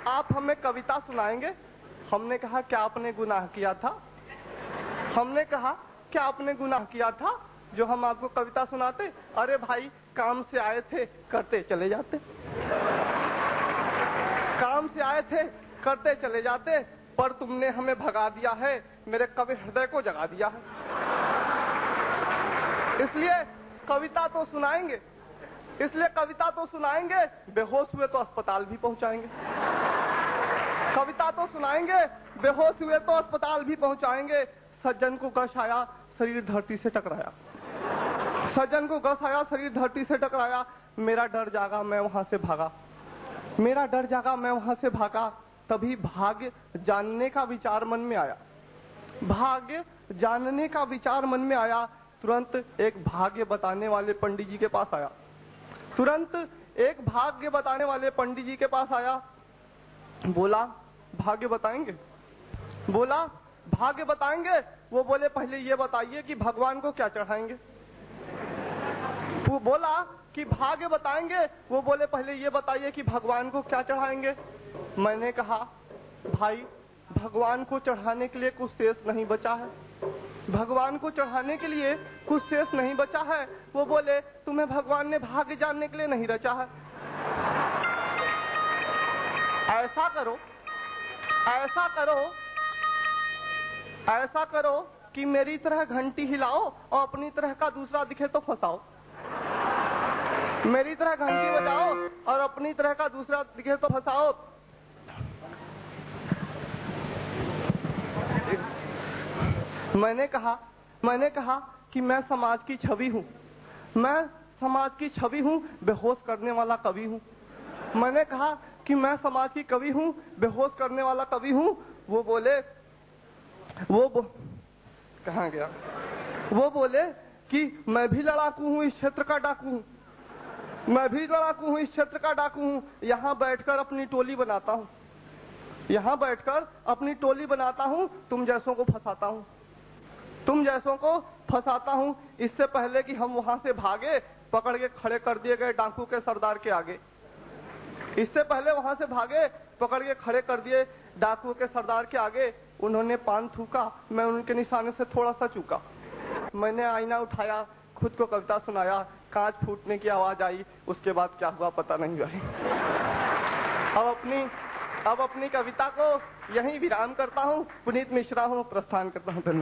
आप हमें कविता सुनाएंगे। हमने कहा क्या आपने गुनाह किया था? हमने कहा क्या आपने गुनाह किया था जो हम आपको कविता सुनाते? अरे भाई काम से आए थे करते चले जाते, काम से आए थे करते चले जाते, पर तुमने हमें भगा दिया है, मेरे कवि हृदय को जगा दिया है। इसलिए कविता तो सुनाएंगे, इसलिए कविता तो सुनाएंगे, बेहोश हुए तो अस्पताल भी पहुंचाएंगे। कविता तो सुनाएंगे, बेहोश हुए तो अस्पताल भी पहुंचाएंगे। सज्जन को गश आया, शरीर धरती से टकराया। सज्जन को गश आया, शरीर धरती से टकराया। मेरा डर जागा, मैं वहां से भागा। मेरा डर जागा, मैं वहां से भागा। तभी भाग्य जानने का विचार मन में आया। भाग्य जानने का विचार मन में आया। तुरंत एक भाग्य बताने वाले पंडित जी के पास आया। तुरंत एक भाग्य बताने वाले पंडित जी के पास आया। बोला भाग्य बताएंगे? बोला भाग्य बताएंगे? वो बोले पहले ये बताइए कि भगवान को क्या चढ़ाएंगे? वो बोला कि भाग्य बताएंगे? वो बोले पहले ये बताइए कि भगवान को क्या चढ़ाएंगे? मैंने कहा भाई भगवान को चढ़ाने के लिए कुछ शेष नहीं बचा है, भगवान को चढ़ाने के लिए कुछ शेष नहीं बचा है। वो बोले तुम्हें भगवान ने भाग्य जानने के लिए नहीं रचा है। ऐसा करो, ऐसा करो, ऐसा करो कि मेरी तरह घंटी हिलाओ और अपनी तरह का दूसरा दिखे तो फंसाओ। मेरी तरह घंटी बजाओ और अपनी तरह का दूसरा दिखे तो फंसाओ। मैंने कहा कि मैं समाज की छवि हूँ, मैं समाज की छवि हूँ, बेहोश करने वाला कवि हूँ। मैंने कहा कि मैं समाज की कवि हूँ, बेहोश करने वाला कवि हूँ। वो बोले कहाँ गया? वो बोले कि मैं भी लड़ाकू हूँ, इस क्षेत्र का डाकू हूँ। मैं भी लड़ाकू हूँ, इस क्षेत्र का डाकू हूँ। यहाँ बैठकर अपनी टोली बनाता हूँ, यहाँ बैठकर अपनी टोली बनाता हूँ। तुम जैसों को फंसाता हूँ, तुम जैसों को फंसाता हूँ। इससे पहले कि हम वहां से भागे, पकड़ के खड़े कर दिए गए डाकू के सरदार के आगे। इससे पहले वहां से भागे, पकड़ के खड़े कर दिए डाकू के सरदार के आगे। उन्होंने पान थूका, मैं उनके निशाने से थोड़ा सा चूका। मैंने आईना उठाया, खुद को कविता सुनाया, कांच फूटने की आवाज आई। उसके बाद क्या हुआ पता नहीं भाई। अब अपनी कविता को यहीं विराम करता हूँ। पुनीत मिश्रा हूँ, प्रस्थान करता हूँ।